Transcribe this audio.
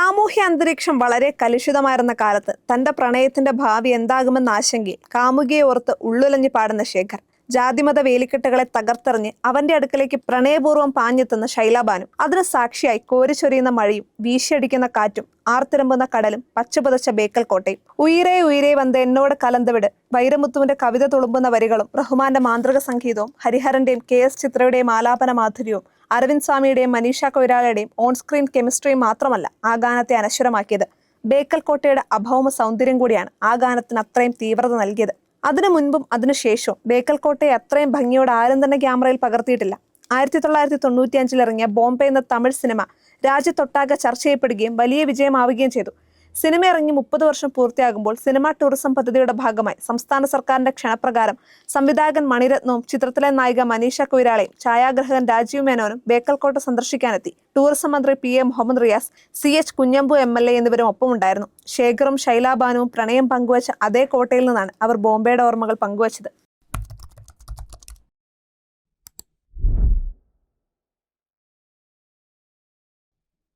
സാമൂഹ്യ അന്തരീക്ഷം വളരെ കലുഷിതമായിരുന്ന കാലത്ത് തന്റെ പ്രണയത്തിന്റെ ഭാവി എന്താകുമെന്ന ആശങ്കയിൽ കാമുകിയെ ഓർത്ത് ഉള്ളുലഞ്ഞു പാടുന്ന ശേഖർ, ജാതിമത വേലിക്കെട്ടുകളെ തകർത്തെറിഞ്ഞ് അവന്റെ അടുക്കലേക്ക് പ്രണയപൂർവ്വം പാഞ്ഞെത്തുന്ന ശൈലാബാനും, അതിന് സാക്ഷിയായി കോരിച്ചൊരിയുന്ന മഴയും വീശിയടിക്കുന്ന കാറ്റും ആർത്തിരമ്പുന്ന കടലും പച്ചപുതച്ച ബേക്കൽ കോട്ടയും. ഉയരേ ഉയരേ വന്ന് എന്നോട് കലന്തവിട്, വൈരമുത്തുവിന്റെ കവിത തുളുമ്പുന്ന വരികളും റഹ്മാന്റെ മാന്ത്രിക സംഗീതവും ഹരിഹരന്റെയും KS ചിത്രയുടെയും ആലാപന മാധുര്യവും അരവിന്ദ് സ്വാമിയുടെയും മനീഷ കൊയ്രാലയുടെയും ഓൺ സ്ക്രീൻ കെമിസ്ട്രിയും മാത്രമല്ല ആ ഗാനത്തെ അനശ്വരമാക്കിയത്. ബേക്കൽ കോട്ടയുടെ അഭൗമ സൗന്ദര്യം കൂടിയാണ് ആ ഗാനത്തിന് അത്രയും തീവ്രത നൽകിയത്. അതിനു മുൻപും അതിനുശേഷവും ബേക്കൽ കോട്ടയെ അത്രയും ഭംഗിയോടെ ആരും തന്നെ ക്യാമറയിൽ പകർത്തിയിട്ടില്ല. 1995 ഇറങ്ങിയ ബോംബെ എന്ന തമിഴ് സിനിമ രാജ്യത്തൊട്ടാകെ ചർച്ച ചെയ്യപ്പെടുകയും വലിയ വിജയമാവുകയും ചെയ്തു. സിനിമ ഇറങ്ങി 30 വർഷം പൂർത്തിയാകുമ്പോൾ സിനിമ ടൂറിസം പദ്ധതിയുടെ ഭാഗമായി സംസ്ഥാന സർക്കാരിന്റെ ക്ഷണപ്രകാരം സംവിധായകൻ മണിരത്നവും ചിത്രത്തിലെ നായിക മനീഷ കൊയ്രാളയും ഛായാഗ്രഹകൻ രാജീവ് മേനോനും ബേക്കൽ കോട്ട സന്ദർശിക്കാനെത്തി. ടൂറിസം മന്ത്രി PA Muhammad Riyas, CH Kunhambu MLA എന്നിവരും ഒപ്പമുണ്ടായിരുന്നു. ശേഖറും ശൈലാബാനുവും പ്രണയം പങ്കുവച്ച അതേ കോട്ടയിൽ നിന്നാണ് അവർ ബോംബെയുടെ ഓർമ്മകൾ പങ്കുവച്ചത്.